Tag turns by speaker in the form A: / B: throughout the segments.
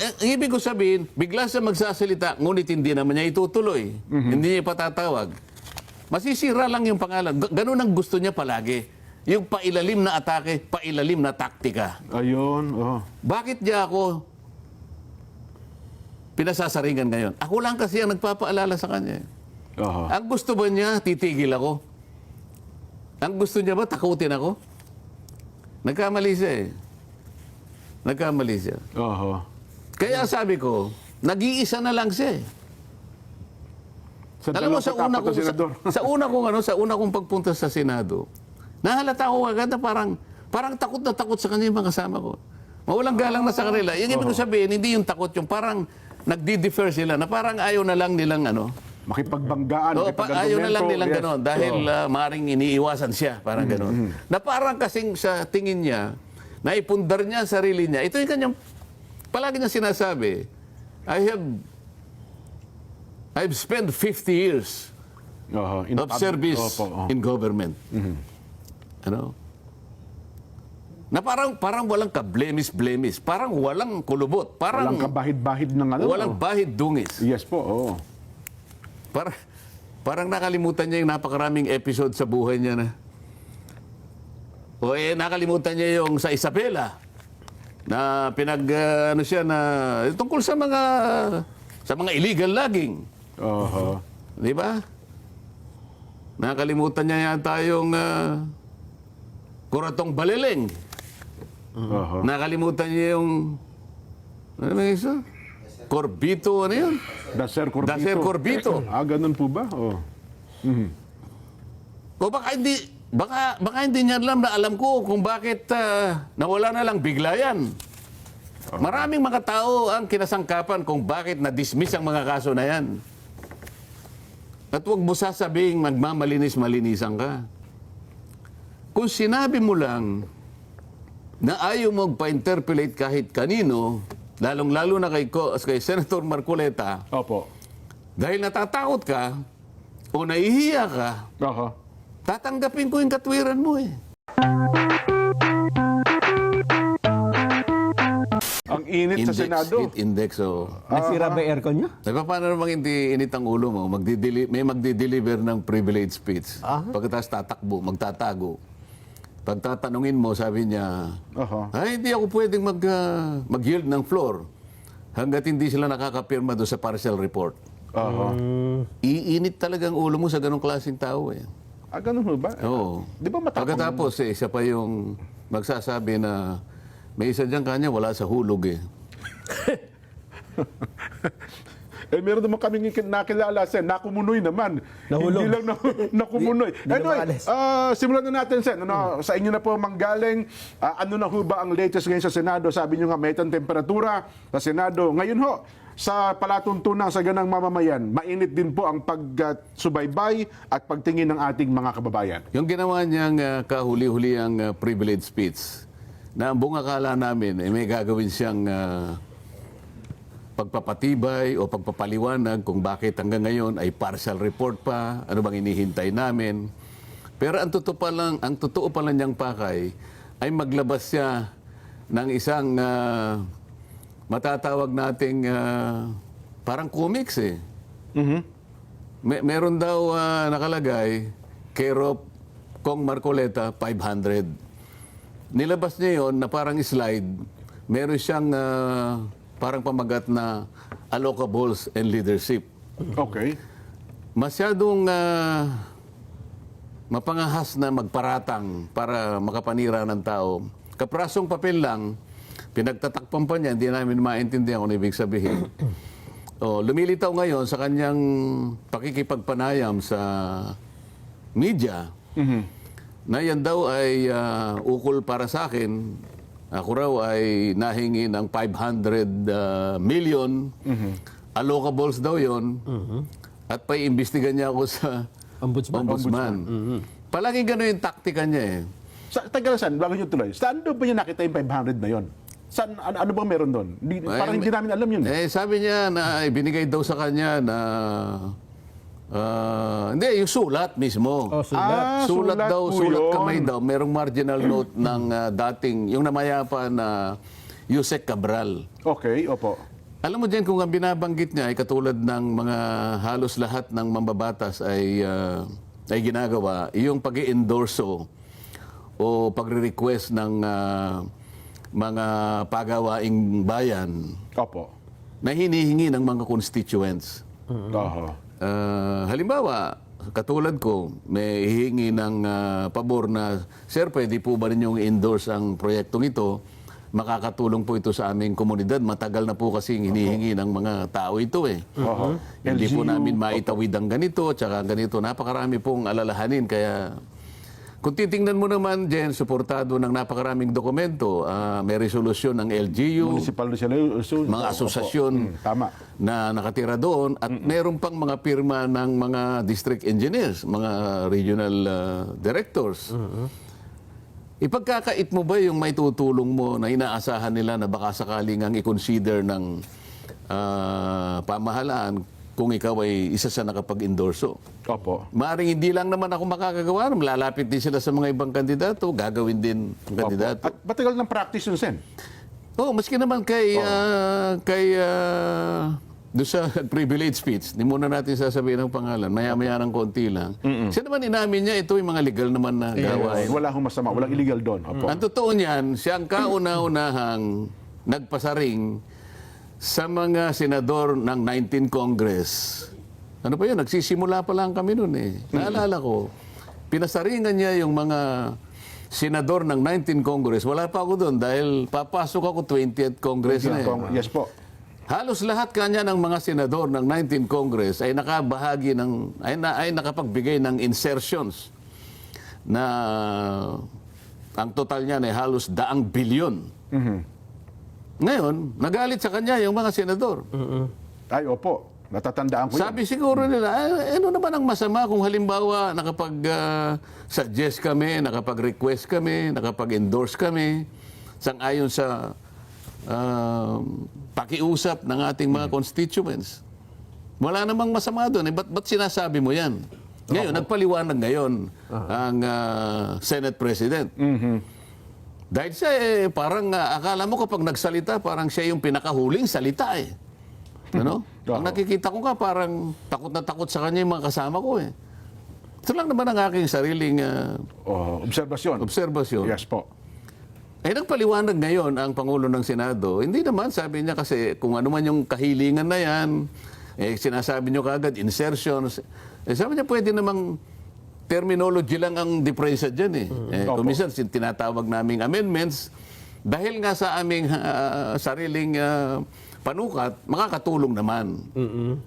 A: ang ibig ko sabihin, bigla siya magsasalita, ngunit hindi naman niya itutuloy. Hindi niya ipatatawag. Masisira lang yung pangalan. Ganun ang gusto niya palagi. Yung pailalim na atake, pailalim na taktika.
B: Ayun,
A: Bakit niya ako pinasasaringan ngayon? Ako lang kasi ang nagpapaalala sa kanya. Ang gusto ba niya, titigil ako? Ang gusto niya ba, takutin ako? Nagkamali siya eh. Nagkamali siya. Kaya sabi ko, nag-iisa na lang siya eh. Alam mo, sa una kong pagpunta sa Senado, nahalata ko agad na parang takot na takot sa kanya yung mga kasama ko. Mawalang galang na sa kanila. Yung ibig ko sabihin, hindi yung takot, yung parang nagdi-defer sila, na parang ayaw na lang nilang
B: makipagbanggaan,
A: ayaw na lang nilang gano'n dahil maaaring iniiwasan siya, parang gano'n. Na parang kasing sa tingin niya, naipundar niya ang sarili niya. Ito yung kanyang, palagi niya sinasabi, I've spent 50 years of service in government. Ano? Na parang walang ka-blemis-blemis, parang walang kulubot, parang
B: walang kabahid-bahid ng
A: walang bahid-dungis.
B: Yes po,
A: Parang nakalimutan niya yung napakaraming episode sa buhay niya na. Nakalimutan niya yung sa Isabela na siya na tungkol sa mga illegal logging. Di ba? Nakalimutan niya yata yung Kuratong Balileng. Nakalimutan niya yung ano ba yung isa? Corbito, ano yun?
B: Daser Corbito.
A: Daser Corbito.
B: Ganun po ba?
A: O baka hindi niya alam ko kung bakit nawala na lang bigla yan. Maraming mga tao ang kinasangkapan kung bakit na-dismiss ang mga kaso na yan. At huwag mo sasabing magmamalinis-malinisan ka. Kung sinabi mo lang na ayaw mo magpa-interpolate kahit kanino, lalong-lalo na kay Senator Marcoleta, dahil natatakot ka o nahihiya ka, tatanggapin ko yung katwiran mo eh.
B: Ang init sa Senado.
A: Heat index,
C: Nasira ba aircon niya?
A: Paano namang hindi init ang ulo mo? May magdi-deliver ng privilege speech. Pagkatapos magtatago. Pagtatanungin mo, sabi niya, hindi ako pwedeng mag-yield ng floor hanggat hindi sila nakakapirma doon sa partial report. Iinit talagang ulo mo sa ganong klaseng tao eh.
B: Ganun ba?
A: Oo.
B: Di ba matapang?
A: Pagkatapos, isa pa yung magsasabi na may isa dyan kanya wala sa hulog eh.
B: Meron naman kaming nakilala Sen, nakumunoy naman.
C: Nahulog.
B: Hindi lang nakumunoy. Anyway, simulan na natin Sen. Sa inyo na po manggaling, ano na ho ba ang latest ngayon sa Senado? Sabi nyo nga may temperatura sa Senado. Ngayon ho, sa palatuntunan sa ganang mamamayan, mainit din po ang pagsubaybay at pagtingin ng ating mga kababayan.
A: Yung ginawa niyang kahuli-huli ang privilege speech, na ang buong akala namin may gagawin siyang pagpapatibay o pagpapaliwanag kung bakit hanggang ngayon ay partial report pa, ano bang inihintay namin. Pero ang totoo pa lang niyang pakay ay maglabas siya ng isang matatawag nating parang comics eh. Meron daw nakalagay, care of Kong Marcoleta, 500. Nilabas niya yon na parang slide, meron siyang parang pamagat na allocables and leadership.
B: Okay.
A: Masyadong mapangahas na magparatang para makapanira ng tao. Kaprasong papel lang, pinagtatakpan pa niya, hindi namin maintindihan kung ibig sabihin. Lumilitaw ngayon sa kanyang pakikipagpanayam sa media, na yan daw ay ukol para sa akin. Ako raw ay nahingi ng 500 million. Allocables daw yon. At paiimbestigan niya ako sa ombudsman. Palagi gano'n yung taktika niya eh.
B: Tagalasan, bago nyo tuloy, saan doon ba niya nakita yung 500 na yon? Saan, ano bang meron doon? Parang hindi namin alam yun.
A: Sabi niya na ibinigay daw sa kanya na hindi, yung sulat mismo. Sulat daw, sulat kamay daw. Merong marginal note ng dating, yung namayapa na Yusek Cabral.
B: Okay, opo.
A: Alam mo dyan, kung ang binabanggit niya ay katulad ng mga halos lahat ng mambabatas ay ginagawa, yung pag-i-endorso o pagre-request ng mga pagawaing bayan
B: Opo.
A: na hinihingi ng mga constituents.
B: Oho.
A: Halimbawa, katulad ko, may hihingi ng pabor na, Sir, pwede po ba ninyong endorse ang proyektong ito? Makakatulong po ito sa aming komunidad. Matagal na po kasing hinihingi ng mga tao ito eh.
B: Oho.
A: Hindi po
B: LGU.
A: namin maitawid ang ganito, tsaka ganito. Napakarami pong alalahanin. Kaya kung titingnan mo naman, Jen, suportado ng napakaraming dokumento, may resolusyon ng LGU,
B: Municipal resolution.
A: mga asosasyon
B: Tama.
A: na nakatira doon, at meron pang mga pirma ng mga district engineers, mga regional directors. Ipagkakait mo ba yung may tutulong mo na inaasahan nila na baka sakaling ang i-consider ng pamahalaan kung ikaw ay isa sa nakapag-endorso?
B: Opo.
A: Maaring hindi lang naman ako makakagawa, malalapit din sila sa mga ibang kandidato, gagawin din ang kandidato.
B: At matagal ng practice yun, Sen.
A: Oh, maski naman kay doon sa privilege speech, hindi muna natin sasabihin ang pangalan, maya-maya ng konti lang. Siya naman inamin niya, ito yung mga legal naman na gawain.
B: Wala akong masama. Walang illegal doon. Opo.
A: Ang totoo niyan, siya ang kauna-unahang nagpasaring sa mga senador ng 19 Congress. Ano pa yun? Nagsisimula pa lang kami noon eh. Naalala ko, pinasaringan niya yung mga senador ng 19 Congress. Wala pa ako doon dahil papasok ako 20th Congress na eh.
B: Yes po.
A: Halos lahat kanya ng mga senador ng 19 Congress ay nakabahagi ng ay nakapagbigay ng insertions na ang total niyan ay halos 100 bilyon. Ngayon, nagalit sa kanya yung mga senador.
B: Ay, opo. Natatandaan ko yan.
A: Sabi siguro nila, ano naman ang masama kung halimbawa nakapag-suggest kami, nakapag-request kami, nakapag-endorse kami, sang-ayon sa pakiusap ng ating mga constituents. Wala namang masama doon. Ba't sinasabi mo yan? Ngayon, nagpaliwanag ngayon ang Senate President. Dahil siya parang akala mo kapag nagsalita, parang siya yung pinakahuling salita eh. Ano? Ang nakikita ko nga parang takot na takot sa kanya yung mga kasama ko eh. Ito lang naman ang aking sariling
B: Obserbasyon.
A: obserbasyon.
B: Yes po.
A: Ay nagpaliwanag ngayon ang Pangulo ng Senado. Hindi naman, sabi niya kasi kung ano man yung kahilingan na yan, sinasabi niyo kagad, insertions. Sabi niya pwede namang terminology lang ang diferensya dyan eh. Kuminsan tinatawag naming amendments dahil nga sa aming sariling panukat, makakatulong naman.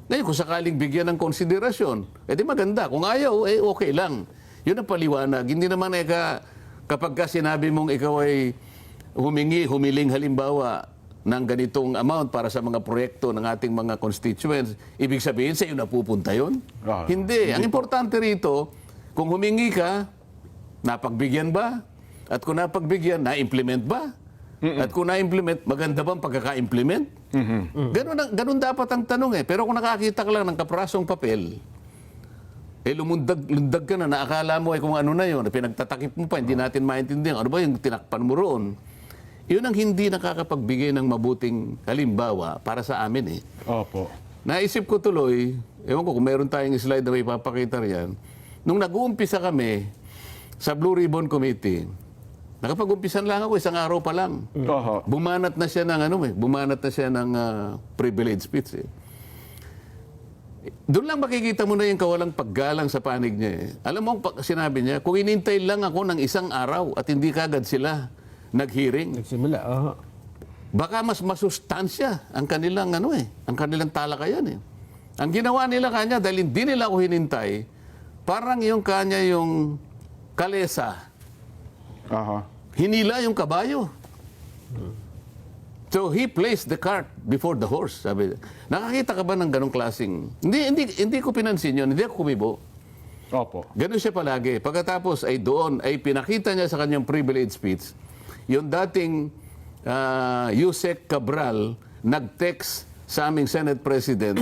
A: Ngayon, kung sakaling bigyan ng konsiderasyon, edi maganda. Kung ayaw, okay lang. Yun ang paliwanag. Hindi naman kapag sinabi mong ikaw ay humiling halimbawa ng ganitong amount para sa mga proyekto ng ating mga constituents, ibig sabihin sa iyo napupunta yun? Hindi. Ang importante rito, kung humingi ka, napagbigyan ba? At kung napagbigyan, na-implement ba? At kung na-implement, maganda bang pagkaka-implement? Ganun dapat ang tanong eh. Pero kung nakakita ka lang ng kaprasong papel, lundag ka na, naakala mo ay kung ano na yun, pinagtatakip mo pa, hindi natin maintindihan. Ano ba yung tinakpan mo roon? Yun ang hindi nakakapagbigay ng mabuting halimbawa para sa amin eh.
B: Opo.
A: Naisip ko tuloy, ewan ko kung meron tayong slide na may papakita riyan, nung nag-uumpisa kami sa Blue Ribbon Committee, nakapag-umpisan lang ako, isang araw pa lang. Bumanat na siya ng privilege speech eh. Doon lang makikita mo na yung kawalang paggalang sa panig niya eh. Alam mo, sinabi niya, kung inintay lang ako ng isang araw at hindi kagad sila nag-hearing,
C: Nagsimula,
A: baka mas masustansya ang kanilang ang kanilang talakayan eh. Ang ginawa nila kanya dahil hindi nila ako hinintay, parang yung kanya yung kalesa. Hinila yung kabayo. So he placed the cart before the horse. Sabi, nakakita ka ba ng ganong klaseng? Hindi ko pinansin yun, hindi ako kumibo.
B: Opo.
A: Ganun siya palagi. Pagkatapos ay doon ay pinakita niya sa kanyang privilege speech, yung dating Yusek Cabral nag-text sa aming Senate President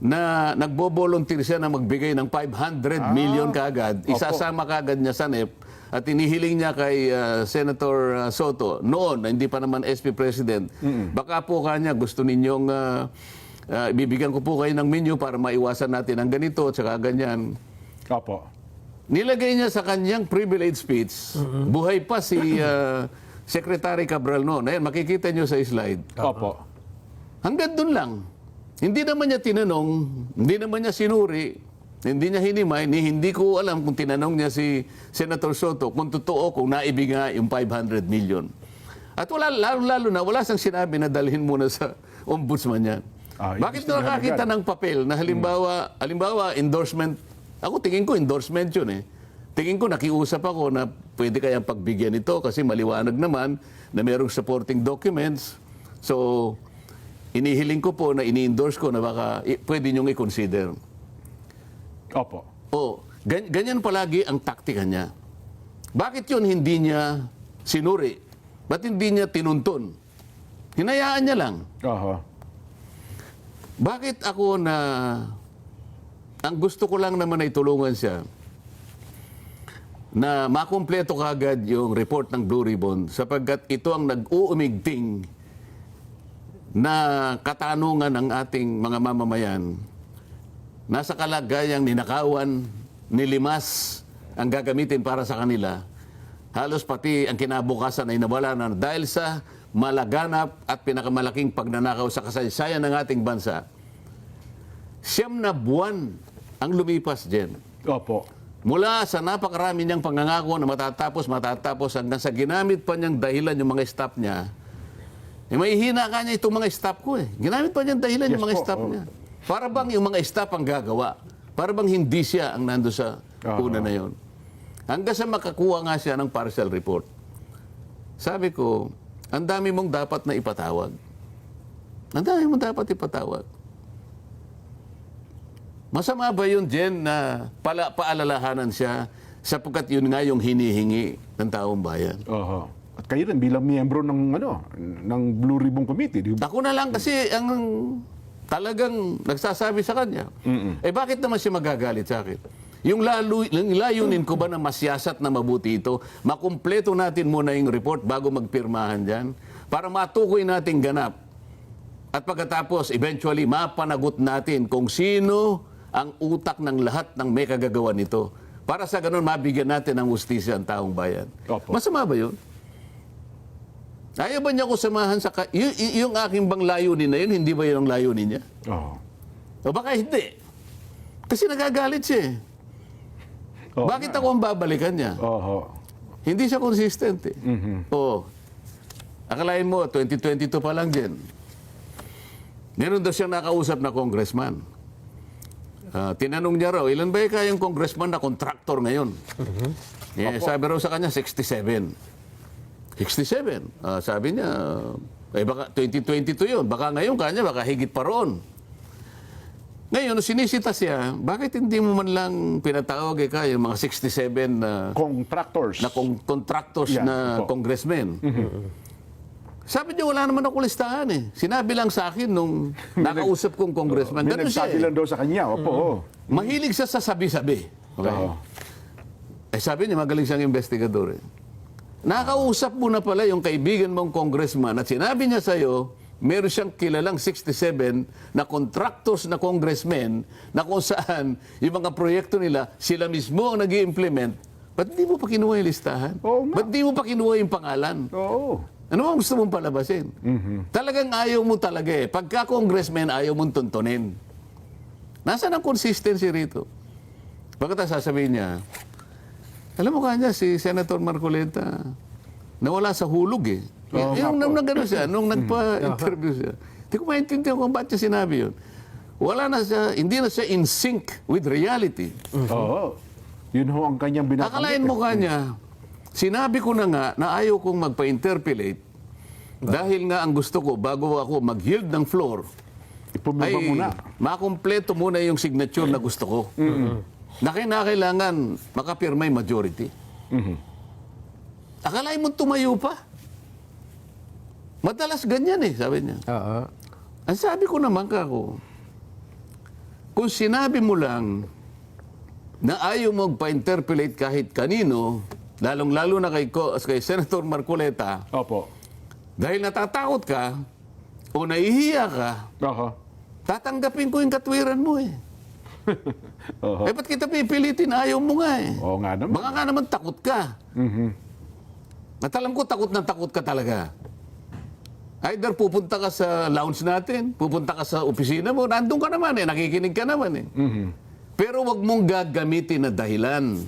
A: na nagbo-volunteer siya na magbigay ng 500 million kagad. Isasama kagad niya sa NEP at inihiling niya kay Senator Soto noon, na hindi pa naman SP President, baka po kanya gusto ninyong bibigyan ko po kayo ng menu para maiwasan natin ang ganito at saka ganyan.
B: Opo.
A: Nilagay niya sa kanyang privilege speech, buhay pa si Secretary Cabral noon. Ayan, makikita niyo sa slide.
B: Opo.
A: Hanggang doon lang. Hindi naman niya tinanong, hindi naman niya sinuri, hindi niya hinimay, hindi ko alam kung tinanong niya si Senator Soto kung totoo, kung naibigay yung 500 million. At wala, lalo na, wala siyang sinabi na dalhin muna sa ombudsman yan. Bakit
B: yung
A: nakakita ng papel na halimbawa endorsement, ako tingin ko endorsement yun eh. Tingin ko nakiusap ako na pwede kayang pagbigyan ito kasi maliwanag naman na mayroong supporting documents. So, inihiling ko po na ini-endorse ko na baka pwede niyong i-consider.
B: Opo.
A: Ganyan palagi ang taktika niya. Bakit yun hindi niya sinuri? Ba't hindi niya tinuntun? Hinayaan niya lang.
B: Oho.
A: Bakit ako na ang gusto ko lang naman ay tulungan siya na makumpleto kagad yung report ng Blue Ribbon sapagkat ito ang nag-uumigting na katanungan ng ating mga mamamayan. Nasa kalagayang ninakawan, nilimas ang gagamitin para sa kanila. Halos pati ang kinabukasan ay nawala na dahil sa malaganap at pinakamalaking pagnanakaw sa kasaysayan ng ating bansa. 9 na buwan ang lumipas, Jen.
B: Opo.
A: Mula sa napakarami niyang pangangako na matatapos hanggang sa ginamit pa niyang dahilan yung mga staff niya. May hina ka niya itong mga staff ko eh. Ginamit pa niyang dahilan yung mga staff niya. Para bang yung mga staff ang gagawa? Para bang hindi siya ang nando sa una na yon? Hanggang sa makakuha nga siya ng partial report. Sabi ko, ang dami mong dapat na ipatawag. Ang dami mong dapat ipatawag. Masama ba yun, Jen, na paalalahanan siya sapagkat yun nga yung hinihingi ng taong bayan?
B: Oho. At kayo rin bilang miyembro ng ng Blue Ribbon Committee, di ba?
A: Ako na lang kasi ang talagang nagsasabi sa kanya. Eh bakit naman siya magagalit sa akin? Yung layunin ko ba na masiyasat na mabuti ito, makumpleto natin muna yung report bago magpirmahan dyan para matukoy natin ganap. At pagkatapos, eventually, mapanagot natin kung sino ang utak ng lahat ng may kagagawa nito. Para sa ganun, mabigyan natin ng hustisya ang taong bayan.
B: Opo.
A: Masama ba yun? Ayaw ba niya ko samahan sa... yung aking bang layunin na yun, hindi ba yun ang layunin niya?
B: Oo.
A: O baka hindi. Kasi nagagalit siya eh.
B: Oo
A: Bakit ako ang babalikan niya?
B: Oho.
A: Hindi siya consistent eh. Oo. Akalain mo, 2022 pa lang dyan. Meron daw siyang nakausap na congressman. Tinanong niya raw, ilan ba kayang congressman na contractor ngayon? Sabi raw sa kanya, 67. 67. Sabi niya, baka 2022 yun. Baka ngayon kanya, baka higit pa roon. Ngayon, sinisita siya, bakit hindi mo man lang pinatawag yung mga 67 na
B: Contractors.
A: contractors
B: Yeah,
A: na
B: opo.
A: congressmen? Sabi niya, wala naman ako listahan eh. Sinabi lang sa akin nung nakausap kong congressman.
B: May
A: Ganun siya
B: nagsabi
A: eh.
B: lang daw sa kanya. Opo.
A: Mahilig siya sa sabi-sabi. Okay?
B: Oo.
A: Sabi niya, magaling siyang investigador eh. Nakausap mo na pala yung kaibigan mong congressman at sinabi niya sa'yo, meron siyang kilalang 67 na contractors na congressmen na kung saan yung mga proyekto nila, sila mismo ang nag-i-implement. Ba't di mo pa kinuha yung listahan?
B: Oo nga.
A: Ba't di mo pa kinuha yung pangalan?
B: Oo.
A: Ano ang gusto mong palabasin? Talagang ayaw mo talaga eh. Pagka congressman, ayaw mong tuntunin. Nasaan ang consistency rito? Pagkatapos sasabihin niya, alam mo kanya, si Senator Marcoleta, nawala sa hulog eh.
B: Oo,
A: Yung
B: nga po.
A: nagano siya, nung nagpa-interview siya. Hindi ko maintindihan kung ba't niya sinabi yun. Wala na siya, hindi na siya in sync with reality.
B: Oo. Yun ho ang kanyang binabanggit.
A: Akalain mo kanya, sinabi ko na nga na ayaw kong magpa-interpolate dahil nga ang gusto ko, bago ako mag-yield ng floor,
B: Ipumaba muna.
A: makumpleto muna yung signature na gusto ko. Na kinakailangan makapirmay majority. Akalain mo tumayo pa. Madalas ganyan eh, sabi niya.
C: Oo.
A: Ang sabi ko naman kako, kung sinabi mo lang na ayaw mo magpa-interpolate kahit kanino, lalong-lalo na kay Senator Marcoleta,
B: Opo.
A: dahil natatakot ka o nahihiya ka,
B: Oho.
A: tatanggapin ko yung katwiran mo eh.
B: Oho.
A: Eh, ba't kita pipilitin? Ayaw mo nga eh.
B: Oo nga naman.
A: Baka nga naman takot ka. At alam ko, takot na takot ka talaga. Either pupunta ka sa lounge natin, pupunta ka sa opisina mo, nandun ka naman eh, nakikinig ka naman eh. Pero wag mong gagamitin na dahilan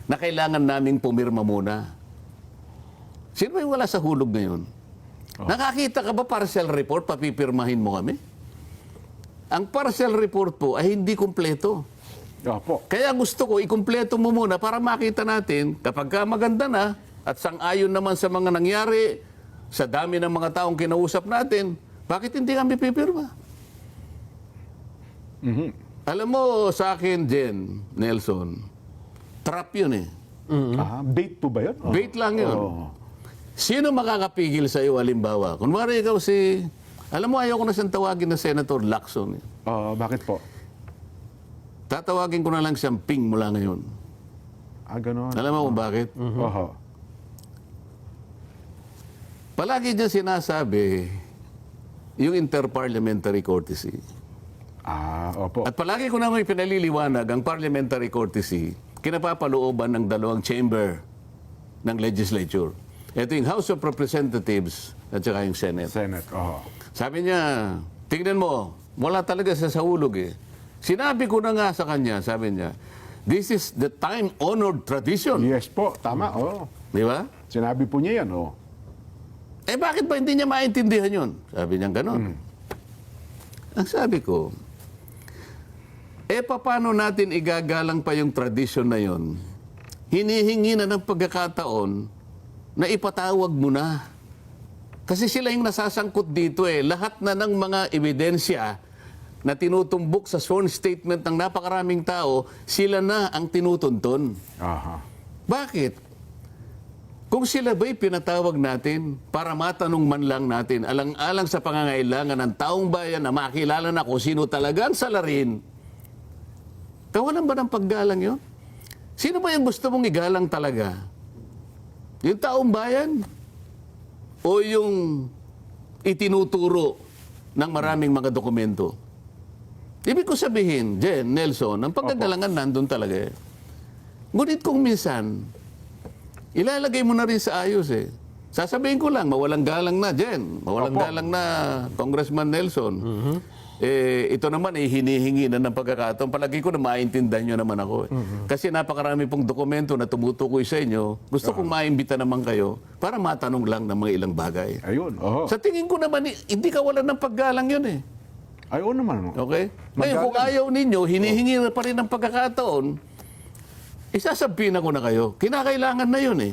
A: na kailangan naming pumirma muna. Sino ba yung wala sa hulog ngayon? Nakakita ka ba partial report, papipirmahin mo kami? Ang partial report po ay hindi kumpleto.
B: Opo.
A: Kaya gusto ko, ikumpleto mo muna para makita natin kapag ka maganda na at sang-ayon naman sa mga nangyari, sa dami ng mga taong kinausap natin, bakit hindi kami pipirma? Alam mo sa akin, Jen, Nelson, trap yun eh.
B: Bait po ba yun?
A: Bait lang yun.
B: Oo.
A: Sino makakapigil sa iyo, halimbawa? Kunwari ikaw alam mo, ayaw ko na siyang tawagin na Senator Lacson. Eh.
B: Bakit po?
A: Tatawagin ko na lang siyang Ping mula ngayon.
B: Ganon.
A: Alam mo kung bakit?
B: Oho.
A: Palagi niya sinasabi yung interparliamentary courtesy.
B: Opo.
A: At palagi ko naman pinaliliwanag ang parliamentary courtesy kinapapalooban ng dalawang chamber ng legislature. Ito yung House of Representatives at saka yung Senate.
B: Senate. Oho.
A: Sabi niya, tingnan mo, wala talaga sa hulog eh. Sinabi ko na nga sa kanya, sabi niya, this is the time-honored tradition.
B: Yes po. Tama. Oo.
A: Di ba?
B: Sinabi po niya yan. Oh.
A: Eh bakit ba hindi niya maintindihan yun? Sabi niya ganon. Ang sabi ko, paano natin igagalang pa yung tradisyon na yun? Hinihingi na ng pagkakataon na ipatawag mo na. Kasi sila yung nasasangkot dito eh. Lahat na ng mga ebidensya na tinutumbok sa sworn statement ng napakaraming tao, sila na ang tinutunton.
B: Aha.
A: Bakit? Kung sila ba'y pinatawag natin para matanong man lang natin, alang-alang sa pangangailangan ng taong bayan na makilala na kung sino talaga ang salarin, kawalan ba ng paggalang yun? Sino ba yung gusto mong igalang talaga? Yung taong bayan? O yung itinuturo ng maraming mga dokumento? Ibig ko sabihin, Jen, Nelson, ang pagkagalangan nandun talaga eh. Ngunit kung minsan, ilalagay mo na rin sa ayos eh. Sasabihin ko lang, mawalang galang na, Jen. Mawalang galang na, Congressman Nelson. Ito naman, hinihingi na ng pagkakataon. Palagi ko na maintindihan nyo naman ako. Kasi napakarami pong dokumento na tumutukoy sa inyo. Gusto kong maimbita naman kayo para matanong lang ng mga ilang bagay.
B: Ayun. Oho.
A: Sa tingin ko naman, hindi ka wala ng paggalang yun eh.
B: Ayun naman.
A: Okay? Ngayon, kung ayaw ninyo, hinihingi na pa rin ng pagkakataon, isasabihin ako na kayo, kinakailangan na yun eh.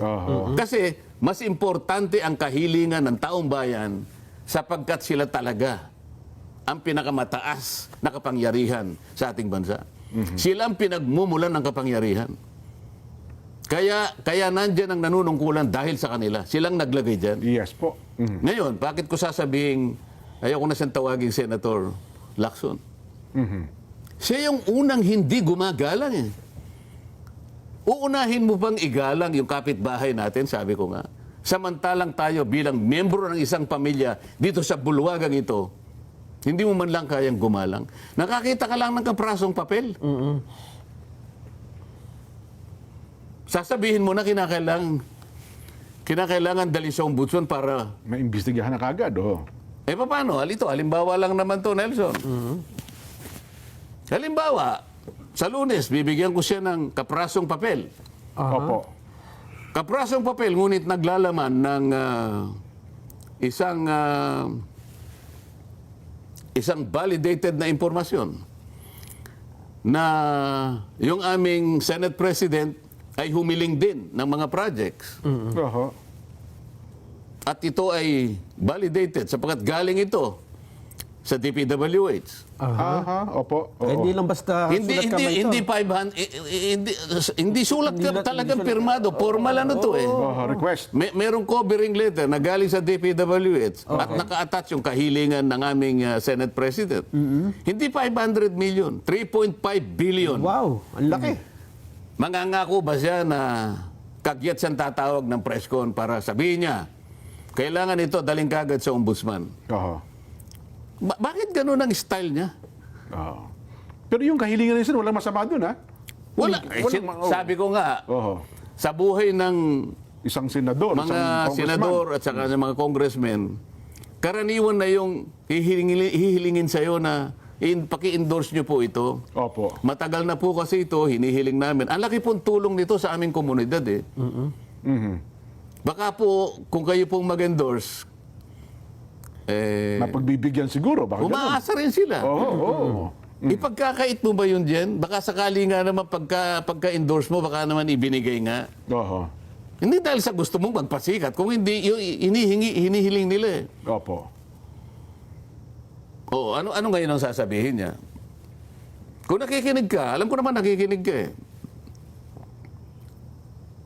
A: Kasi mas importante ang kahilingan ng taong bayan sapagkat sila talaga ang pinakamataas na kapangyarihan sa ating bansa. Sila ang pinagmumulan ng kapangyarihan. Kaya nandyan ang nanunungkulan dahil sa kanila. Silang naglagay dyan.
B: Yes po.
A: Ngayon, bakit ko sasabihin, ayaw ko na siyang tawagin Senator Lacson. Siya yung unang hindi gumagalang eh. Uunahin mo bang igalang yung kapitbahay natin, sabi ko nga. Samantalang tayo bilang miyembro ng isang pamilya dito sa bulwagang ito, hindi mo man lang kayang gumalang. Nakakita ka lang ng kaprasong papel. Sasabihin mo na kinakailangan dali sa ombudsman para...
B: May imbestigahan na kagad. Oh.
A: Paano? Halimbawa lang naman to, Nelson. Halimbawa, sa Lunes, bibigyan ko siya ng kaprasong papel.
B: Opo.
A: Kaprasong papel, ngunit naglalaman ng isang validated na impormasyon na yung aming Senate President ay humiling din ng mga projects.
B: Oho.
A: At ito ay validated sapagkat galing ito sa DPWH.
B: Opo. Oo.
C: Hindi lang basta sulat kamay ito.
A: Hindi sulat ka talagang pirmado. Formal ano to eh.
B: Request.
A: Merong covering letter na galing sa DPWH at naka-attach yung kahilingan ng aming Senate President. Hindi 500 million, 3.5 billion.
C: Wow, ang laki.
A: Mangangako ba siya na kagyat siyang tatawag ng press con para sabihin niya, kailangan ito daling kagad sa ombudsman.
B: Oho.
A: Bakit ganun ang style niya?
B: Oho. Pero yung kahilingan niya, walang masama doon, ha?
A: Wala. Sabi ko nga,
B: Oho.
A: sa buhay ng
B: Isang senador, isang
A: mga
B: congressman.
A: senador at saka ng mga congressmen, karaniwan na yung hihilingin sa'yo na paki-endorse nyo po ito.
B: Opo.
A: Matagal na po kasi ito, hinihiling namin. Ang laki pong tulong nito sa aming komunidad eh.
B: Mhm.
A: Baka po, kung kayo pong mag-endorse,
B: Napagbibigyan siguro, baka ganun.
A: umaasa rin sila.
B: Oo, oo.
A: Ipagkakait mo ba yun, Jen? Baka sakali nga naman pagka-endorse mo, baka naman ibinigay nga.
B: Oho.
A: Hindi dahil sa gusto mong magpasikat. Kung hindi, yung hinihiling nila eh.
B: Opo.
A: Oo, ano ngayon ang sasabihin niya? Kung nakikinig ka, alam ko naman nakikinig ka eh.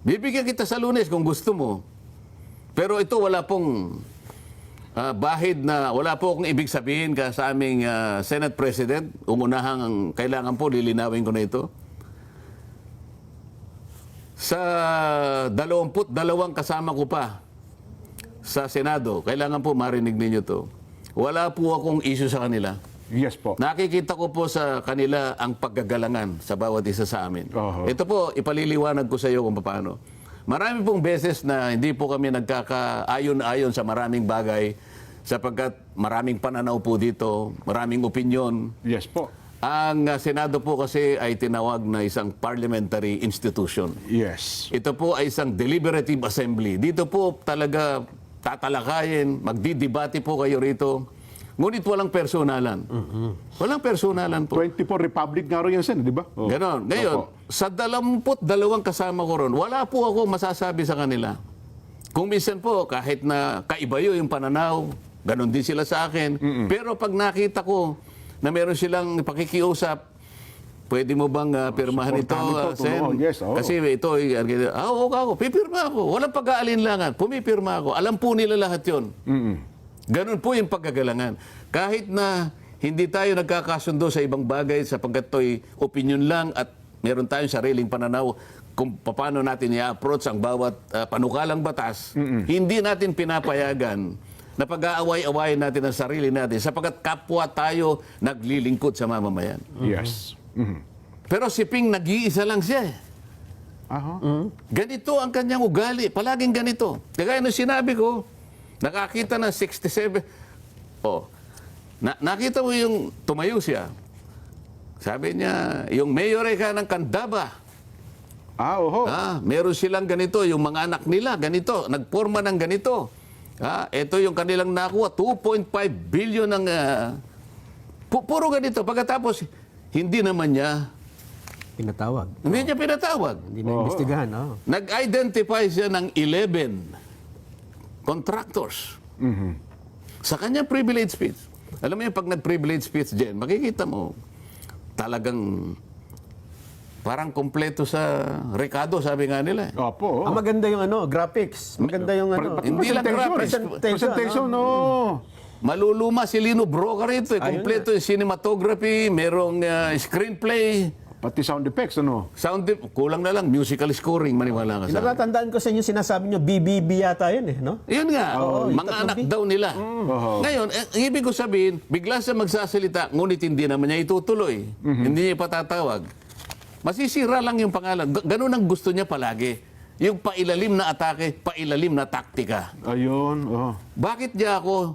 A: Bibigyan kita sa Lunes kung gusto mo. Pero ito wala pong bahid na, wala po akong ibig sabihin ka sa aming Senate President. Umunahang kailangan po, lilinawin ko na ito. Sa 22 kasama ko pa sa Senado, kailangan po marinig ninyo to. Wala po akong issue sa kanila.
B: Yes po.
A: Nakikita ko po sa kanila ang paggagalangan sa bawat isa sa amin.
B: Oho.
A: Ito po, ipaliliwanag ko sa iyo kung paano. Marami pong beses na hindi po kami nagkakaayon-ayon sa maraming bagay sapagkat maraming pananaw po dito, maraming opinyon.
B: Yes po.
A: Ang Senado po kasi ay tinawag na isang parliamentary institution.
B: Yes.
A: Ito po ay isang deliberative assembly. Dito po talaga tatalakayin, magdidebate po kayo rito. Ngunit walang personalan. Walang personalan po.
B: 24 Republic nga rin yan, Sen, di ba? Oh.
A: Ganon. Ngayon,
B: Opo.
A: sa 22 kasama ko ron, wala po ako masasabi sa kanila. Kung minsan po, kahit na kaiba yung pananaw, ganon din sila sa akin. Pero pag nakita ko na meron silang pakikiusap, pwede mo bang pirmahan ito,
B: Supportahan ito,
A: Sen?
B: tulungan. Yes, oo.
A: Kasi ito, ako, pipirma ako. Walang pag-aalinlangan. Pumipirma ako. Alam po nila lahat yun. Ganun po yung paggagalangan. Kahit na hindi tayo nagkakasundo sa ibang bagay sapagkat to'y opinion lang at meron tayong sariling pananaw kung paano natin i-approach ang bawat panukalang batas, hindi natin pinapayagan na pag-aaway-awayin natin ang sarili natin sapagkat kapwa tayo naglilingkod sa mamamayan.
B: Yes.
A: Pero si Ping nag-iisa lang siya eh.
B: Aha.
A: Ganito ang kanyang ugali. Palaging ganito. Kaya nung sinabi ko, nakakita ng 67. Oh, nakita mo yung tumayo siya. Sabi niya, yung mayor ka ng Candaba.
B: Oho.
A: Meron silang ganito, yung mga anak nila, ganito, nagporma ng ganito. Ito yung kanilang nakuha, 2.5 billion ng... puro ganito. Pagkatapos, hindi naman niya,
C: Pinatawag.
A: hindi niya pinatawag.
C: Hindi na imbestigahan. Oh.
A: Nag-identify siya ng 11 contractors. Sa kanyang privilege speech. Alam mo yung pag nag-privilege speech, Jen, makikita mo, talagang parang kompleto sa rekado, sabi nga nila.
B: Opo.
C: Ang maganda yung graphics. Maganda yung
A: Hindi lang graphics.
B: Presentation, no.
A: Maluluma si Lino Broca rito. Kompleto yung cinematography, merong screenplay,
B: Pati sound effects, ano?
A: kulang na lang, musical scoring, maniwala ka sa akin.
C: Natatandaan ko sa inyo sinasabi nyo, BBB yata yun eh, no?
A: Yun nga,
C: yung
A: mga
C: tatlong
A: anak
C: B.
A: daw nila.
B: Oho.
A: Ngayon, ang ibig ko sabihin, bigla siya magsasalita, ngunit hindi naman niya itutuloy. Hindi niya ipatatawag. Masisira lang yung pangalan. Ganun ang gusto niya palagi. Yung pailalim na atake, pailalim na taktika.
B: Ayun. Oh.
A: Bakit niya ako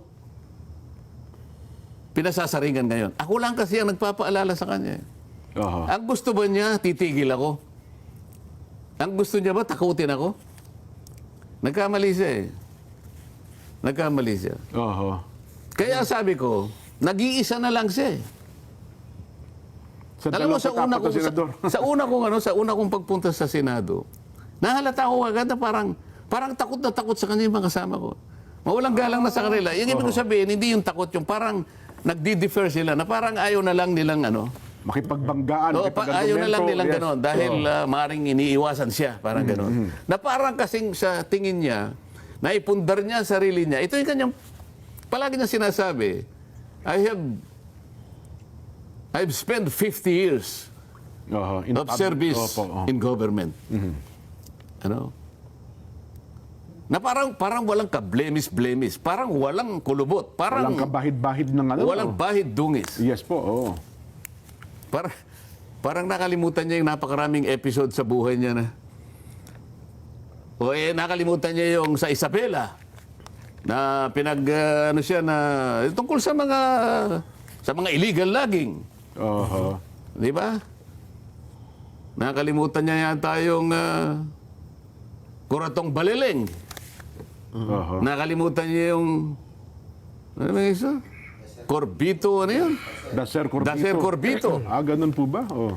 A: pinasasaringan ngayon? Ako lang kasi ang nagpapaalala sa kanya.
B: Oho.
A: Ang gusto ba niya, titigil ako? Ang gusto niya ba, takutin ako? Nagkamali siya eh. Nagkamali siya.
B: Oho.
A: Kaya sabi ko, nag-iisa na lang siya eh. Alam mo, sa una kong pagpunta sa Senado, nahalata ko agad na parang takot na takot sa kanya yung mga kasama ko. Mawalang galang na sa kanila. Yung ibig ko sabihin, hindi yung takot, yung parang nagdi-defer sila, na parang ayaw na lang nilang
B: Makipagbanggaan.
A: ayaw na lang nilang gano'n dahil maring iniiwasan siya, parang gano'n. Na parang kasing sa tingin niya, naipundar niya ang sarili niya. Ito yung kanyang, palagi niya sinasabi, I've spent 50 years
B: Oho.
A: of service in government. Ano? Na parang walang kablemis-blemis, parang walang kulubot,
B: Walang
A: parang
B: kabahid-bahid ng ano.
A: walang bahid dungis.
B: Yes po, oo.
A: Parang nakalimutan niya yung napakaraming episode sa buhay niya na. O nakalimutan niya yung sa Isabela na ano siya na tungkol sa mga illegal logging.
B: Oho.
A: Di ba? Nakalimutan niya yata yung Kuratong Balileng.
B: Oho.
A: Nakalimutan niya yung ano ba yung isa? Corbito, ano yun?
B: Daser Corbito.
A: Daser Corbito.
B: Ganun po ba? Oh.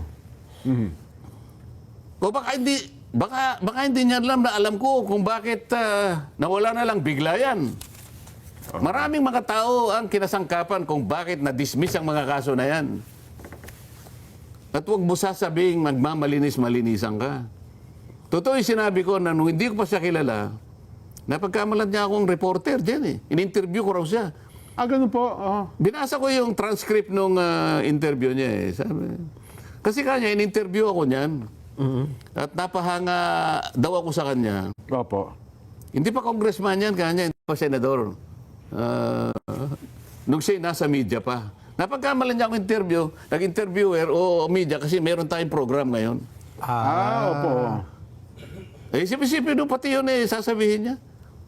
A: O baka hindi niya alam na alam ko kung bakit nawala na lang bigla yan. Maraming mga tao ang kinasangkapan kung bakit na-dismiss ang mga kaso na yan. At huwag mo sasabing magmamalinis-malinisan ka. Totoo yung sinabi ko na nung hindi ko pa siya kilala, napagkamalan niya akong reporter dyan eh. In-interview ko raw siya.
B: Ganun po. Oh.
A: Binasa ko yung transcript nung interview niya eh. Kasi kanya, in-interview ako niyan. At napahanga daw ako sa kanya.
B: Opo.
A: Hindi pa congressman yan, kanya, hindi pa senador. Nung siya nasa media pa. Napagkamalan niya akong interview, nag-interviewer o media kasi meron tayong program ngayon.
B: Opo.
A: Isip-isipin doon pati yun sasabihin niya.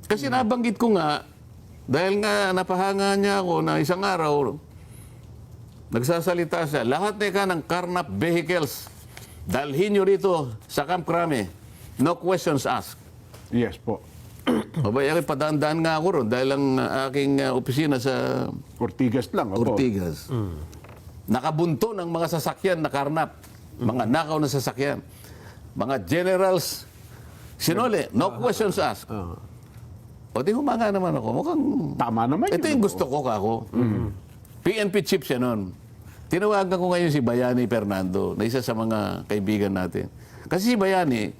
A: Kasi nabanggit ko nga, dahil nga napahanga niya ako na isang araw, nagsasalita siya, lahat ng carnap vehicles, dalhin nyo rito sa Camp Crame. No questions asked.
B: Yes po.
A: Abay, padaan-daan nga ako ron dahil ang aking opisina sa
B: Ortigas lang. Opo.
A: Ortigas. Nakabunto ng mga sasakyan na karnap. Mga nakaw na sasakyan. Mga generals, sinole, no questions asked. O di humanga naman ako. Mukhang
B: Tama naman
A: ito
B: yun.
A: yung gusto ko kako. PNP chief siya nun. Tinawagan ko ngayon si Bayani Fernando na isa sa mga kaibigan natin. Kasi si Bayani,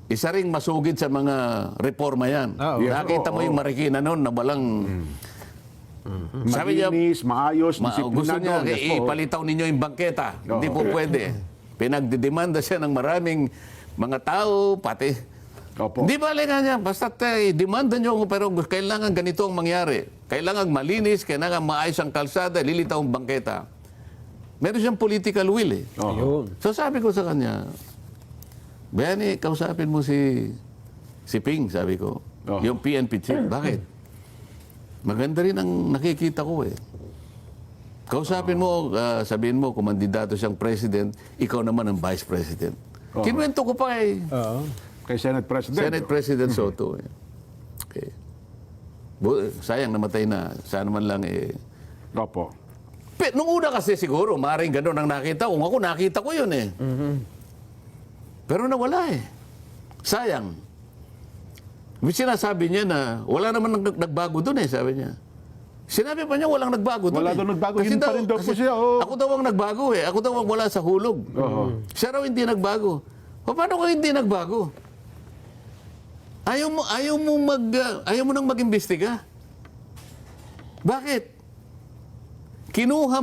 A: isa ring masugid sa mga reforma yan.
B: Yes,
A: Nakita mo yung Marikina noon na walang... Sabi niya,
B: Malinis, maayos,
A: gusto niya,
B: disiplinado. Yes po.
A: ipalitaw ninyo yung bangketa. Hindi po pwede. Pinagdidemanda siya ng maraming mga tao, pati.
B: Opo.
A: Hindi ba nga niya, basta demanda nyo, pero kailangan ganito ang mangyari. Kailangan malinis, kailangan maayos ang kalsada, lilitaw ang bangketa. Meron siyang political will eh.
C: Ayun.
A: So sabi ko sa kanya, Bayani, kausapin mo si Ping, sabi ko. Yung PNP chief. Bakit? Maganda rin ang nakikita ko eh. Kausapin mo, sabihin mo, kung mandidato siyang president, ikaw naman ang vice president. Kinuwento ko pa eh.
B: Kay Senate President.
A: Senate President Soto. Eh. Okay. Sayang, namatay na. Sana man lang eh.
B: Opo.
A: Nung una kasi siguro, maaaring gano'n ang nakita. Kung ako, nakita ko yun eh. Pero nawala eh. Sayang. May sinasabi niya na wala naman nagbago doon eh, sabi niya. Sinabi pa niya walang nagbago doon.
B: Wala daw nagbago.
A: Kasi
B: Yun pa rin daw po siya. Oh.
A: Ako daw ang nagbago eh. Ako daw ang wala sa hulog. Siya raw hindi nagbago. Paano ka hindi nagbago? Ayaw mo nang mag-imbestiga. Bakit? Kinuha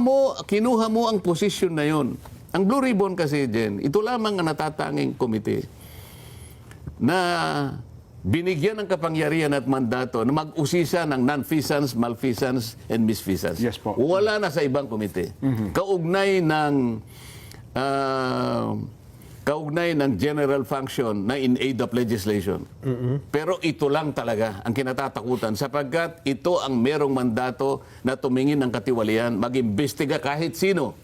A: mo ang posisyon na yon. Ang Blue Ribbon kasi, Jen, ito lamang ang natatanging komite na binigyan ng kapangyarihan at mandato na mag-usisa ng non-feasance, malfeasance, and misfeasance.
B: Yes po.
A: Wala na sa ibang komite. Kaugnay ng general function na in aid of legislation. Pero ito lang talaga ang kinatatakutan sapagkat ito ang merong mandato na tumingin ng katiwalian, mag-imbestiga kahit sino.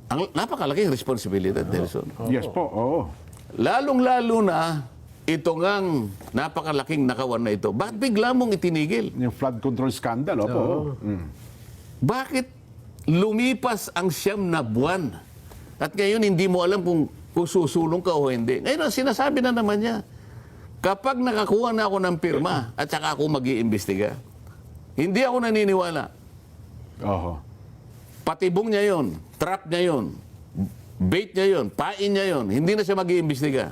A: Ang napakalaking responsibilidad, Nelson.
B: Yes po. Oo.
A: Lalong-lalo na ito ngang napakalaking nakawan na ito. Bakit bigla mong itinigil?
B: Yung flood control scandal. Opo.
A: Bakit lumipas ang 9 na buwan? At ngayon hindi mo alam kung susulong ka o hindi. Ngayon sinasabi na naman niya, kapag nakakuha na ako ng pirma at saka ako mag-iimbestiga, hindi ako naniniwala.
B: Oho.
A: Patibong niya yon, trap niya yon, bait niya yon, pain niya yon, hindi na siya mag-iimbestiga.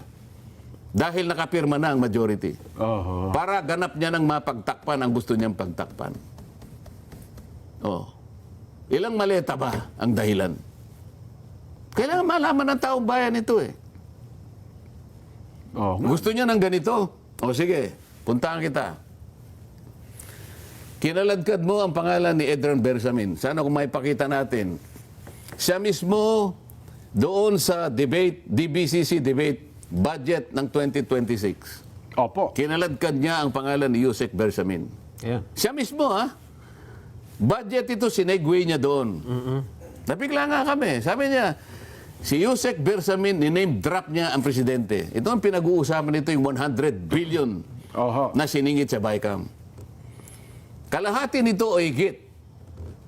A: Dahil nakapirma na ang majority.
B: Oho.
A: Para ganap niya ng mapagtakpan ang gusto niyang pagtakpan. Oh. Ilang maleta ba ang dahilan? Kailangan malaman ng taong bayan ito eh.
B: Oh,
A: Gusto niya ng ganito. O sige, puntahan kita. Kinaladkad mo ang pangalan ni Adrian Bersamin. Sana kung maipakita natin. Siya mismo doon sa debate, DBCC debate, budget ng 2026.
B: Opo.
A: Kinaladkad niya ang pangalan ni Yusek Bersamin.
C: Ayan.
A: Siya mismo, ha? Budget ito, sinegway niya doon. Nabigla nga kami. Sabi niya, si Yusek Bersamin, ni-name drop niya ang presidente. Ito ang pinag-uusapan nito, yung 100 billion
B: Oho.
A: na siningit sa BICAM. Kalahati nito o higit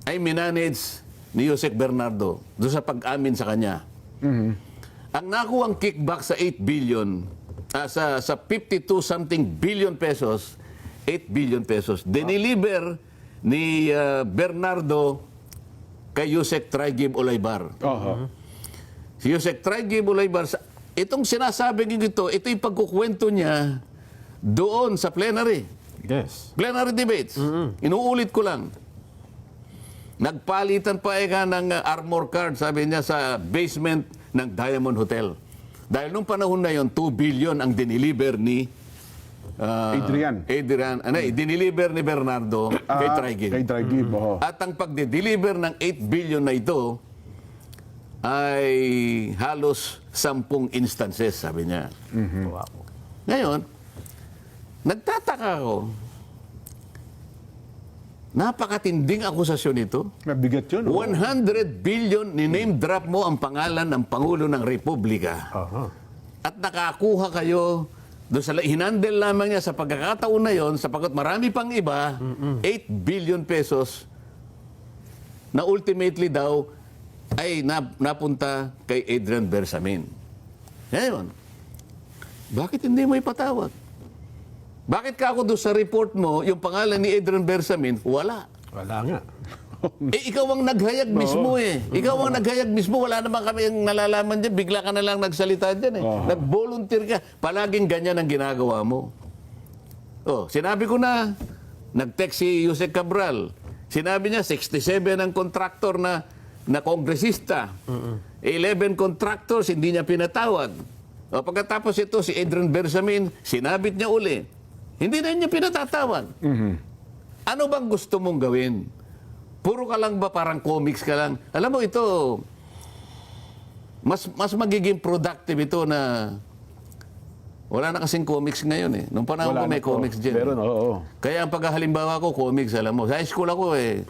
A: ay minanage ni Yusek Bernardo doon sa pag-amin sa kanya. Ang nakuwang kickback sa 8 billion, sa 52-something billion pesos, 8 billion pesos, diniliver ni Bernardo kay Yusek Traigib Olaybar.
B: Oho.
A: Si Yusek Traigib Olaybar, itong sinasabing ito yung pagkukwento niya doon sa plenary.
C: Yes.
A: Plenary debates. Inuulit ko lang. Nagpalitan pa ng armor card, sabi niya, sa basement ng Diamond Hotel. Dahil nung panahon na yon, 2 billion ang diniliver ni
B: Adrian.
A: diniliver ni Bernardo kay Traigib.
B: Kay Traigib, oho.
A: At ang pagde-deliver ng 8 billion na ito ay halos 10 instances, sabi niya.
C: Wow.
A: Ngayon, nagtataka ako, napakatinding akusasyon ito.
B: Mabigat yun. oh.
A: 100 billion, ni-name drop mo ang pangalan ng Pangulo ng Republika.
C: Aha.
A: At nakakuha kayo doon sa hinandle lamang niya sa pagkakataon na yon, sapagkat marami pang iba, 8 billion pesos na ultimately daw ay napunta kay Adrian Bersamin. Ngayon, bakit hindi mo ipatawag? Bakit ka ako doon sa report mo, yung pangalan ni Adrian Bersamin, wala.
C: Wala nga.
A: Ikaw ang naghayag mismo eh. Ikaw ang naghayag mismo. Wala naman kami yung nalalaman dyan. Bigla ka na lang nagsalita dyan eh. Nag-volunteer ka. Palaging ganyan ang ginagawa mo. Oh, sinabi ko na, nag-text si Yusek Cabral. Sinabi niya, 67 ang kontraktor na kongresista. 11 contractors, hindi niya pinatawag. O, pagkatapos ito, si Adrian Bersamin, sinabit niya uli. Hindi na niya pinatatawag. Ano bang gusto mong gawin? Puro ka lang ba parang comics ka lang? Alam mo ito, mas magiging productive ito na wala na kasing comics ngayon eh. Nung panahon ko may comics dyan.
B: Meron, oo.
A: Kaya ang paghalimbawa ko, comics, alam mo. Sa high school ako eh.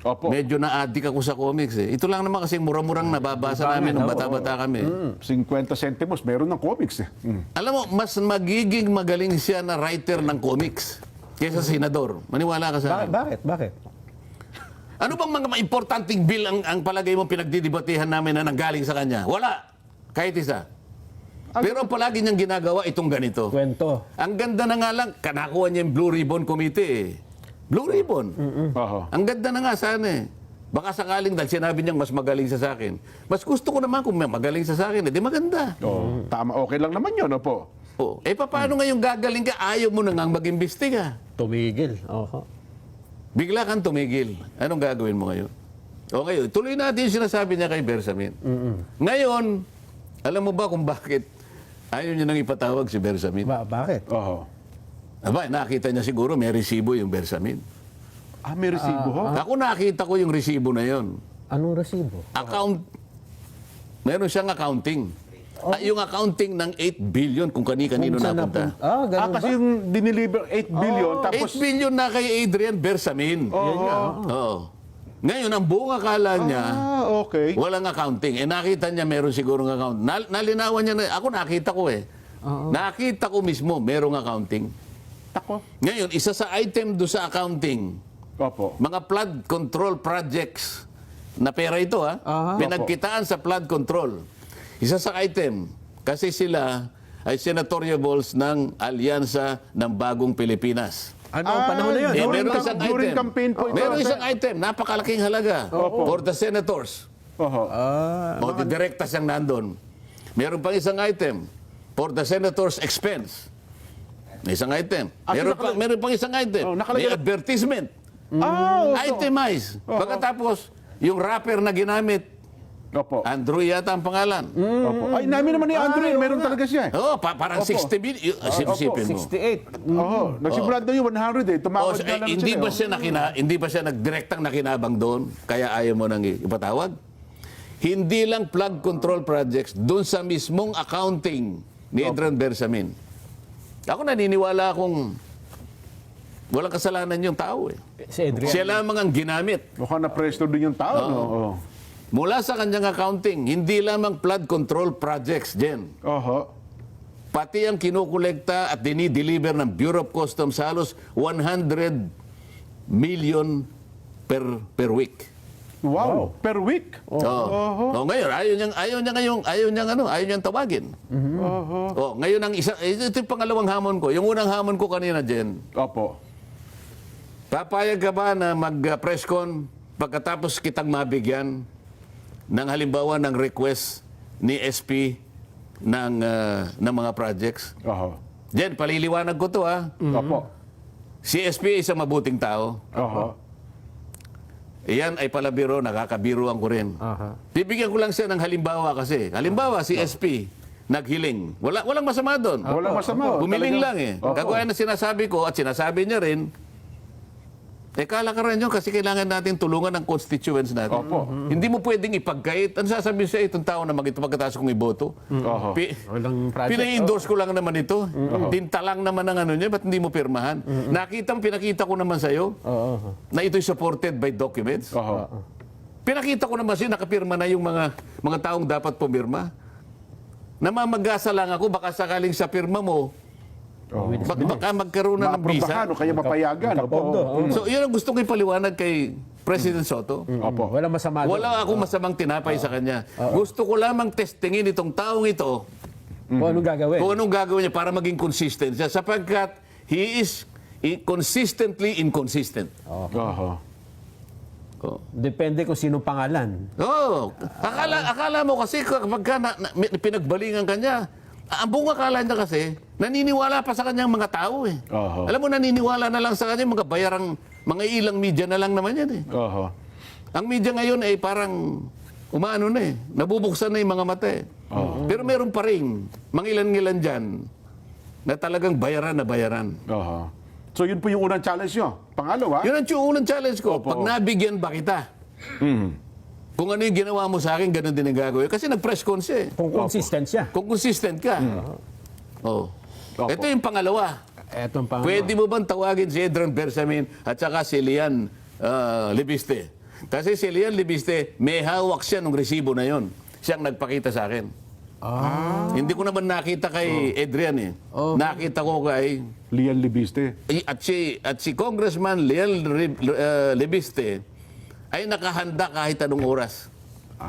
B: Opo.
A: Medyo na-addict ako sa comics eh. Ito lang naman kasing mura-murang nababasa namin nung bata-bata kami.
B: 50 centimos, meron ng comics eh.
A: Alam mo, mas magiging magaling siya na writer ng comics kaysa senador. Maniwala ka sa akin.
C: Bakit? Bakit?
A: Ano bang mga importanteng bill ang palagay mo pinagdidebatehan namin na nanggaling sa kanya? Wala. Kahit isa. Pero ang palagi niyang ginagawa itong ganito.
C: Kwento.
A: Ang ganda na nga lang, kanakuha niya yung Blue Ribbon Committee eh. Blue Ribbon.
B: Oho.
A: Ang ganda na nga sana eh. Baka sakaling dahil sinabi niyang mas magaling siya sa akin. Mas gusto ko naman kung may magaling siya sa akin, di maganda.
B: Oh, tama, okay lang naman yun, opo.
A: Oh, paano ngayon gagaling ka? Ayaw mo na nga mag-imbestiga.
C: Tumigil. Oho.
A: Bigla kang tumigil. Anong gagawin mo ngayon? O ngayon, tuloy natin yung sinasabi niya kay Bersamin. Ngayon, alam mo ba kung bakit ayaw niya nang ipatawag si Bersamin?
C: Bakit?
B: Oho.
A: Aba, nakita niya siguro may resibo yung Bersamin.
B: May resibo ho?
A: Ako nakita ko yung resibo na yon.
C: Anong resibo?
A: Meron siyang accounting. Yung accounting ng 8 billion kung kanino
C: Kung saan
A: napunta.
C: ganun
B: Kasi
C: ba?
B: yung diniliver 8 billion, tapos...
A: 8 billion na kay Adrian Bersamin. Oo. Ngayon, ang buong akala niya,
B: okay.
A: walang accounting. Nakita niya meron sigurong account. Nalinawan niya na, ako nakita ko eh. Nakita ko mismo, merong accounting.
B: Tako.
A: Ngayon, isa sa item do sa accounting,
B: Opo.
A: mga flood control projects, na pera ito ha, pinagkitaan sa flood control. Isa sa item, kasi sila ay senatoriables ng Alyansa ng Bagong Pilipinas.
C: Ano ang panahon na yun?
A: Meron isang
B: during
A: item.
B: campaign po ito.
A: Meron isang item, napakalaking halaga for the senators.
B: Oho.
A: O di direkta siyang nandun. Meron pang isang item for the senator's expense. May isang item. Meron pang isang item. May advertisement.
B: Okay.
A: Itemize. Pagkatapos, yung wrapper na ginamit
B: Opo.
A: Andrew yata ang pangalan.
B: Opo. Ay, namin naman ni Andrew, meron talaga siya.
A: Oo, parang
B: Opo.
A: 60 million. Sipin mo.
C: 68.
B: Oo. Nagsimula daw yung 100 eh. Tumawad na lang
A: Hindi
B: siya.
A: ba siya hindi ba siya nagdirektang nakinabang doon? Kaya ayaw mo nang ipatawag? Hindi lang flood control projects, doon sa mismong accounting ni Adrian Bersamin. Ako naniniwala akong walang kasalanan yung tao eh.
C: Si Adrian.
A: Siya lamang ang ginamit.
B: Mukhang na-presto din yung tao, no? Oo.
A: Mula sa kanyang accounting, hindi lamang flood control projects, Jen.
B: Oho.
A: Pati ang kinukolekta at dinideliver ng Bureau of Customs halos 100 million per week.
B: Wow. Per week?
A: Oh, ngayon ayaw niyang tawagin. Oh, ngayon ang ito yung pangalawang hamon ko. Yung unang hamon ko kanina, Jen.
B: Opo.
A: Papayag ka ba na mag-press con pagkatapos kitang mabigyan ng halimbawa ng request ni SP ng mga projects?
B: Oho.
A: Jen, paliliwanag ko to ha.
B: Opo.
A: Si SP ay isang mabuting tao.
B: Oho.
A: Iyan ay palabiro, nakakabiruan ko rin. Bibigyan ko lang siya ng halimbawa kasi. Halimbawa, si SP, naghiling. Walang masama doon.
B: Walang masama.
A: Humiling
B: Talagang-
A: lang eh.
B: Opo.
A: Kagaya na sinasabi ko at sinasabi niya rin, kalakaran yun kasi kailangan natin tulungan ng constituents natin.
B: Opo.
A: Hindi mo pwedeng ipagkait. Ano sasabihin sa itong tao na magito pagkatapos kong iboto?
B: Oho.
C: Walang project.
A: Pina-endorse ko lang naman ito. Tinta lang naman ang ano niya, ba't hindi mo pirmahan? Pinakita ko naman sa'yo na ito'y supported by documents.
B: Oho.
A: Pinakita ko naman sa'yo, nakapirma na yung mga taong dapat pumirma. Namamagasa lang ako, baka sakaling sa pirma mo, baka magkaroon na ng visa.
B: Maaprobahan o kaya mapayagan.
C: Kapondo.
B: Opo.
A: So, yun ang gusto ko ipaliwanag kay President Soto.
B: Opo.
C: Walang masama doon.
A: Wala akong masamang tinapay sa kanya. Gusto ko lamang testingin itong taong ito
C: Kung anong gagawin.
A: kung anong gagawin niya para maging consistent siya. Sapagkat he is consistently inconsistent.
B: Oho.
C: Depende kung sinong pangalan.
A: Oh, akala mo kasi kapag pinagbalingan kanya, ang buong akala niya kasi, naniniwala pa sa kanyang mga tao eh.
B: Oho.
A: Alam mo, naniniwala na lang sa kanya, mga ilang media na lang naman yan eh.
B: Oho.
A: Ang media ngayon ay parang umaano na eh, nabubuksan na yung mga mata eh. Pero meron pa rin, mangilan-ngilan dyan, na talagang bayaran na bayaran.
B: Oho. So yun po yung unang challenge nyo. Pangalawa?
A: Yun ang unang challenge ko.
B: Opo.
A: Pag nabigyan ba kita? Kung ano yung ginawa mo sa akin, ganun din ang gagawin. Kasi nag-press con siya eh.
C: Kung consistent siya.
A: Kung consistent ka. Oh.
B: Opo.
A: Ito yung pangalawa.
C: Etong pang...
A: Pwede mo bang tawagin si Adrian Bersamin at saka si Lian Libiste? Kasi si Lian Libiste, may hawak siya nung resibo na yon. Siyang nagpakita sa akin. Hindi ko naman nakita kay Adrian eh. Nakita ko kay
B: Lian Libiste.
A: at si Congressman Lian Libiste ay nakahanda kahit anong oras.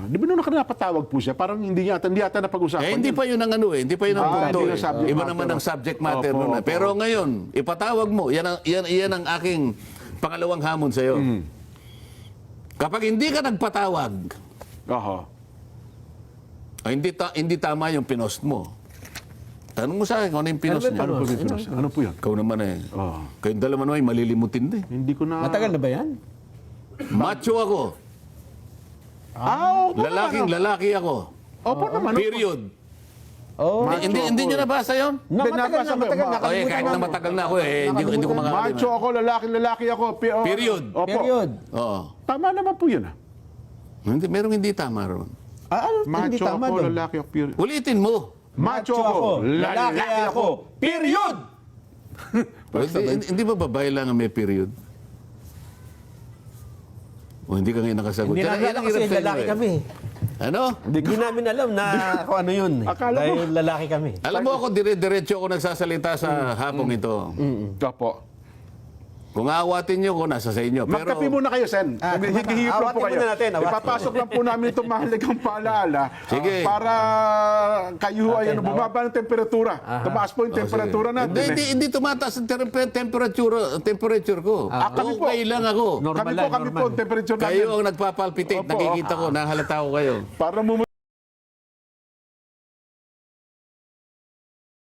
B: Di ba nung napatawag po siya? Parang hindi yata napag-usapan.
A: Hindi pa yun ang ano eh, hindi pa yun ang punto
B: hindi
A: eh.
B: yung subject
A: Iba
B: matter.
A: naman ang subject matter
B: Opo,
A: nun.
B: opo.
A: Pero ngayon, ipatawag mo, yan ang aking pangalawang hamon sa'yo. Kapag hindi ka nagpatawag,
B: Oho.
A: hindi tama yung pinost mo. Tanong mo sa akin kung ano yung pinost niya.
B: Ano po yun? Ano po yun?
A: Ikaw naman eh.
B: Oo.
A: Kayong dalawa naman ay malilimutin din.
B: Hindi ko na...
C: Matagal na ba yan?
A: Macho ako.
B: Opo
A: Lalaki ako.
B: Opo naman.
A: Period.
C: Oh.
B: Macho
A: Hindi
B: ako.
A: nyo nabasa yun?
C: Matagal na.
A: Okay, kahit na matagal na ako hindi ko makakalimutan.
B: Macho ako, lalaki ako.
A: Period.
B: Opo.
C: Period.
A: Oo.
B: Tama naman po yun.
A: Merong hindi tama ron.
C: Hindi
B: Macho
C: tama
B: ako,
C: doon.
B: lalaki ako. Period.
A: Ulitin mo.
B: Macho ako, lalaki ako.
C: Period!
A: Hindi ba babae lang ang may period? O hindi ka ngayon nakasagot.
C: Hindi
A: Yan
C: namin
A: ang
C: kasi
A: hirap sa'yo
C: lalaki
A: eh.
C: kami.
A: Ano?
C: Hindi namin alam na kung ano yun.
B: Akala mo-
C: Dahil lalaki kami.
A: Alam mo ako, dire-diretso ako nagsasalita sa hapong ito.
B: Opo.
A: Kung aawatin nyo ko, nasa sa inyo. Pero
B: Magkape muna kayo, Sen. Hihihip lang po
C: awatin
B: kayo.
C: muna natin, awatin.
B: Ipapasok lang po namin itong mahalagang paalaala
A: Sige.
B: para kayo ay bumaba ng temperatura. Tumaas po yung temperatura natin.
A: Hindi tumataas ang temperature ko.
B: kami po.
A: Okay lang ako.
C: Normal
B: Kami
C: lang,
B: po,
C: normal.
B: ang temperature namin.
A: Kayo ang nagpapalpitate.
B: Opo.
A: Nakikita ko, nahalata ko kayo.
B: Para